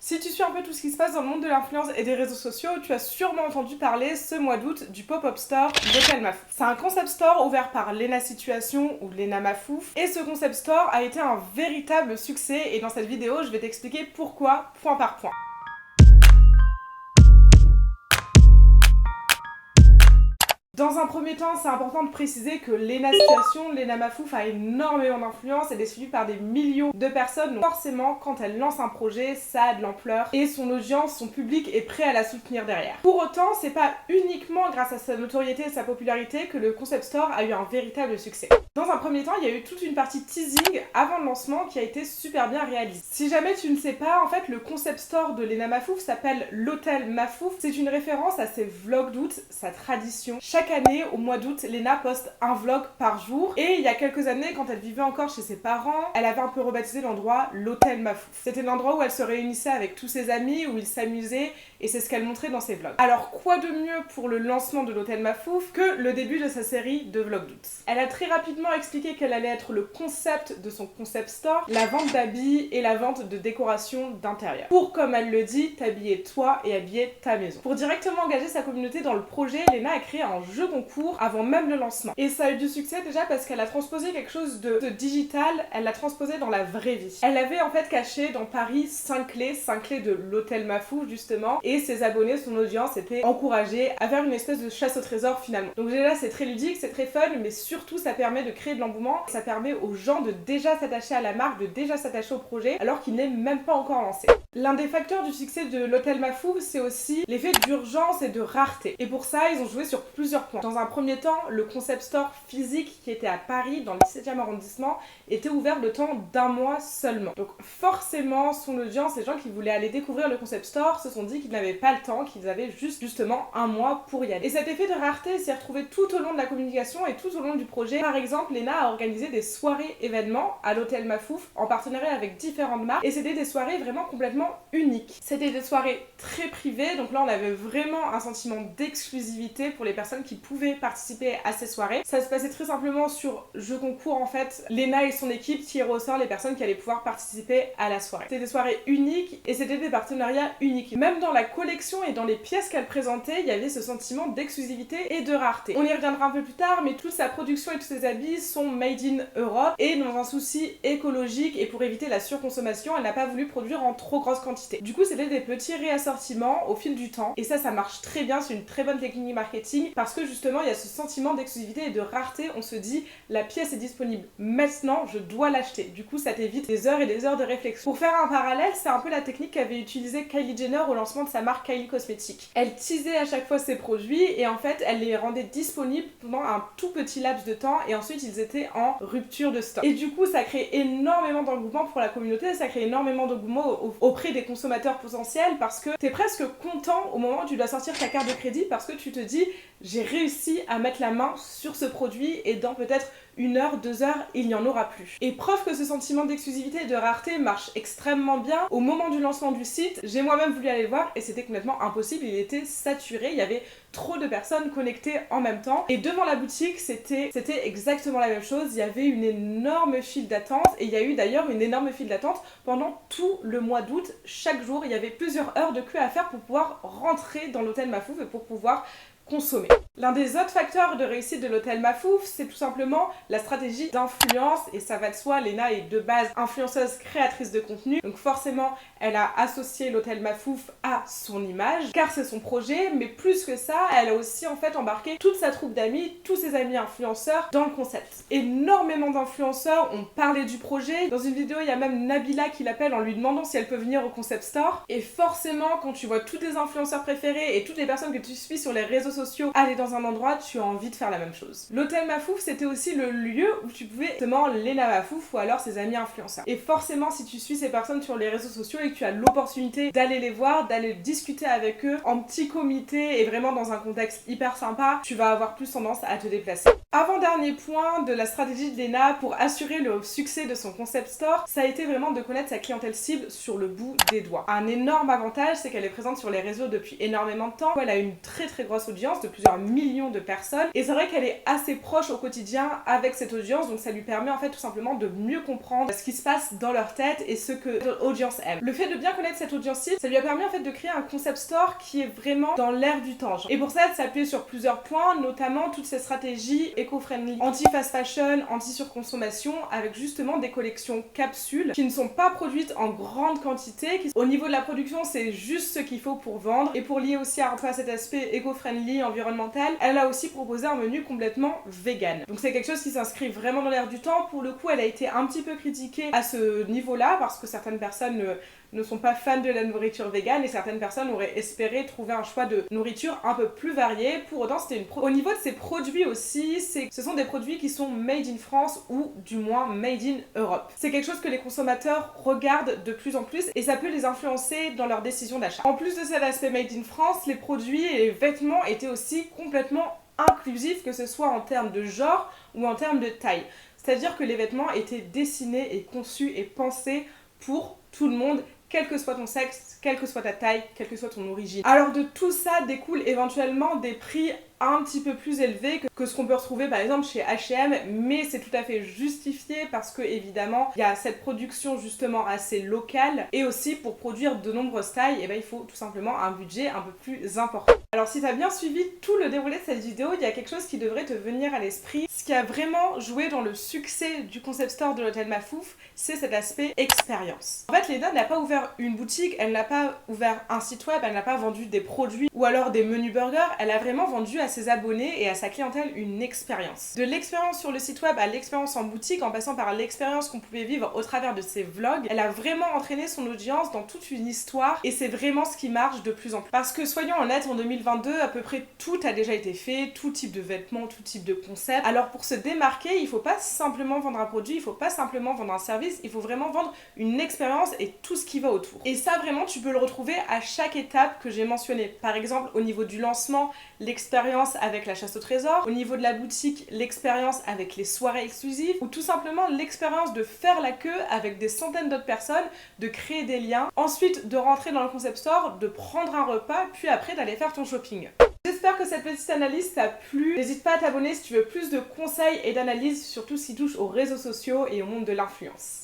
Si tu suis un peu tout ce qui se passe dans le monde de l'influence et des réseaux sociaux, tu as sûrement entendu parler ce mois d'août du pop-up store L'Hôtel Mafouf. C'est un concept store ouvert par Lena Situation ou Lena Mafouf et ce concept store a été un véritable succès et dans cette vidéo je vais t'expliquer pourquoi point par point. Dans un premier temps, c'est important de préciser que Lena Situation, Lena Mafouf a énormément d'influence, elle est suivie par des millions de personnes, donc forcément quand elle lance un projet, ça a de l'ampleur et son audience, son public est prêt à la soutenir derrière. Pour autant, c'est pas uniquement grâce à sa notoriété et sa popularité que le concept store a eu un véritable succès. Dans un premier temps, il y a eu toute une partie teasing avant le lancement qui a été super bien réalisée. Si jamais tu ne sais pas, en fait, le concept store de Lena Mafouf s'appelle l'Hôtel Mafouf. C'est une référence à ses vlogs d'août, sa tradition. Chaque année, au mois d'août, Lena poste un vlog par jour. Et il y a quelques années, quand elle vivait encore chez ses parents, elle avait un peu rebaptisé l'endroit l'Hôtel Mafouf. C'était l'endroit où elle se réunissait avec tous ses amis, où ils s'amusaient, et c'est ce qu'elle montrait dans ses vlogs. Alors, quoi de mieux pour le lancement de l'Hôtel Mafouf que le début de sa série de vlogs d'août. Elle a très rapidement expliqué qu'elle allait être le concept de son concept store, la vente d'habits et la vente de décoration d'intérieur. Pour, comme elle le dit, t'habiller toi et habiller ta maison. Pour directement engager sa communauté dans le projet, Lena a créé un jeu concours avant même le lancement. Et ça a eu du succès déjà parce qu'elle a transposé quelque chose de digital, elle l'a transposé dans la vraie vie. Elle avait en fait caché dans Paris 5 clés de l'Hôtel Mafouf justement, et ses abonnés, son audience étaient encouragés à faire une espèce de chasse au trésor finalement. Donc déjà c'est très ludique, c'est très fun, mais surtout ça permet de créer de l'engouement, ça permet aux gens de déjà s'attacher à la marque, de déjà s'attacher au projet, alors qu'il n'est même pas encore lancé. L'un des facteurs du succès de l'Hôtel Mafouf, c'est aussi l'effet d'urgence et de rareté. Et pour ça, ils ont joué sur plusieurs points. Dans un premier temps, le concept store physique qui était à Paris, dans le 17e arrondissement, était ouvert le temps d'un mois seulement. Donc forcément, son audience, les gens qui voulaient aller découvrir le concept store, se sont dit qu'ils n'avaient pas le temps, qu'ils avaient justement un mois pour y aller. Et cet effet de rareté s'est retrouvé tout au long de la communication et tout au long du projet. Par exemple, Lena a organisé des soirées événements à l'Hôtel Mafouf en partenariat avec différentes marques et c'était des soirées vraiment complètement uniques. C'était des soirées très privées, donc là on avait vraiment un sentiment d'exclusivité pour les personnes qui pouvaient participer à ces soirées. Ça se passait très simplement sur jeu concours en fait. Lena et son équipe tiraient au sort les personnes qui allaient pouvoir participer à la soirée. C'était des soirées uniques et c'était des partenariats uniques. Même dans la collection et dans les pièces qu'elle présentait, il y avait ce sentiment d'exclusivité et de rareté. On y reviendra un peu plus tard, mais toute sa production et tous ses habits sont made in Europe et dans un souci écologique et pour éviter la surconsommation, elle n'a pas voulu produire en trop grosse quantité. Du coup, c'était des petits réassortiments au fil du temps et ça marche très bien, c'est une très bonne technique marketing parce que justement, il y a ce sentiment d'exclusivité et de rareté. On se dit, la pièce est disponible maintenant, je dois l'acheter. Du coup, ça t'évite des heures et des heures de réflexion. Pour faire un parallèle, c'est un peu la technique qu'avait utilisée Kylie Jenner au lancement de sa marque Kylie Cosmetics. Elle teasait à chaque fois ses produits et en fait, elle les rendait disponibles pendant un tout petit laps de temps et ensuite ils étaient en rupture de stock. Et du coup, ça crée énormément d'engouement pour la communauté, ça crée énormément d'engouement auprès des consommateurs potentiels parce que t'es presque content au moment où tu dois sortir ta carte de crédit parce que tu te dis j'ai réussi à mettre la main sur ce produit et dans peut-être 1 heure, 2 heures, il n'y en aura plus. Et preuve que ce sentiment d'exclusivité et de rareté marche extrêmement bien, au moment du lancement du site, j'ai moi-même voulu aller le voir et c'était complètement impossible, il était saturé, il y avait trop de personnes connectées en même temps. Et devant la boutique, c'était exactement la même chose, il y avait une énorme file d'attente et il y a eu d'ailleurs une énorme file d'attente pendant tout le mois d'août. Chaque jour, il y avait plusieurs heures de queue à faire pour pouvoir rentrer dans l'Hôtel Mafouf et pour pouvoir consommer. L'un des autres facteurs de réussite de l'Hôtel Mafouf, c'est tout simplement la stratégie d'influence et ça va de soi, Lena est de base influenceuse créatrice de contenu, donc forcément elle a associé l'Hôtel Mafouf à son image, car c'est son projet, mais plus que ça, elle a aussi en fait embarqué toute sa troupe d'amis, tous ses amis influenceurs dans le concept. Énormément d'influenceurs ont parlé du projet, dans une vidéo il y a même Nabila qui l'appelle en lui demandant si elle peut venir au concept store, et forcément quand tu vois tous tes influenceurs préférés et toutes les personnes que tu suis sur les réseaux sociaux aller dans un endroit, tu as envie de faire la même chose. L'Hôtel Mafouf, c'était aussi le lieu où tu pouvais justement Lena Mafouf ou alors ses amis influenceurs. Et forcément, si tu suis ces personnes sur les réseaux sociaux et que tu as l'opportunité d'aller les voir, d'aller discuter avec eux en petit comité et vraiment dans un contexte hyper sympa, tu vas avoir plus tendance à te déplacer. Avant-dernier point de la stratégie de Lena pour assurer le succès de son concept store, ça a été vraiment de connaître sa clientèle cible sur le bout des doigts. Un énorme avantage, c'est qu'elle est présente sur les réseaux depuis énormément de temps. Elle a une très grosse audience audience de plusieurs millions de personnes et c'est vrai qu'elle est assez proche au quotidien avec cette audience, donc ça lui permet en fait tout simplement de mieux comprendre ce qui se passe dans leur tête et ce que l'audience aime. Le fait de bien connaître cette audience cible, ça lui a permis en fait de créer un concept store qui est vraiment dans l'air du temps. Et pour ça, elle s'appuyait sur plusieurs points, notamment toutes ces stratégies éco-friendly, anti-fast fashion, anti-surconsommation, avec justement des collections capsules qui ne sont pas produites en grande quantité. Au niveau de la production, c'est juste ce qu'il faut pour vendre. Et pour lier aussi à cet aspect éco-friendly, environnemental, elle a aussi proposé un menu complètement vegan. Donc c'est quelque chose qui s'inscrit vraiment dans l'air du temps. Pour le coup, elle a été un petit peu critiquée à ce niveau-là parce que certaines personnes ne sont pas fans de la nourriture végane et certaines personnes auraient espéré trouver un choix de nourriture un peu plus varié. Pour autant, c'était au niveau de ces produits aussi, ce sont des produits qui sont made in France ou du moins made in Europe. C'est quelque chose que les consommateurs regardent de plus en plus et ça peut les influencer dans leurs décisions d'achat. En plus de cet aspect made in France, les produits et les vêtements étaient aussi complètement inclusifs, que ce soit en termes de genre ou en termes de taille. C'est-à-dire que les vêtements étaient dessinés et conçus et pensés pour tout le monde, quel que soit ton sexe, quelle que soit ta taille, quelle que soit ton origine. Alors de tout ça découlent éventuellement des prix un petit peu plus élevés que ce qu'on peut retrouver par exemple chez H&M, mais c'est tout à fait justifié parce que évidemment il y a cette production justement assez locale et aussi pour produire de nombreuses tailles, il faut tout simplement un budget un peu plus important. Alors si tu as bien suivi tout le déroulé de cette vidéo, il y a quelque chose qui devrait te venir à l'esprit. Ce qui a vraiment joué dans le succès du concept store de l'hôtel Mafouf, c'est cet aspect expérience. En fait, Léna n'a pas ouvert une boutique, elle n'a pas ouvert un site web, elle n'a pas vendu des produits ou alors des menus burgers, elle a vraiment vendu à ses abonnés et à sa clientèle une expérience. De l'expérience sur le site web à l'expérience en boutique, en passant par l'expérience qu'on pouvait vivre au travers de ses vlogs, elle a vraiment entraîné son audience dans toute une histoire et c'est vraiment ce qui marche de plus en plus. Parce que soyons honnêtes, en 2022, à peu près tout a déjà été fait, tout type de vêtements, tout type de concept. Alors pour se démarquer, il faut pas simplement vendre un produit, il faut pas simplement vendre un service, il faut vraiment vendre une expérience et tout ce qui va autour. Et ça vraiment, tu peux le retrouver à chaque étape que j'ai mentionnée. Par exemple, au niveau du lancement, l'expérience avec la chasse au trésor, au niveau de la boutique, l'expérience avec les soirées exclusives, ou tout simplement l'expérience de faire la queue avec des centaines d'autres personnes, de créer des liens, ensuite de rentrer dans le concept store, de prendre un repas, puis après d'aller faire ton shopping. J'espère que cette petite analyse t'a plu. N'hésite pas à t'abonner si tu veux plus de conseils et d'analyses sur tout ce qui touche aux réseaux sociaux et au monde de l'influence.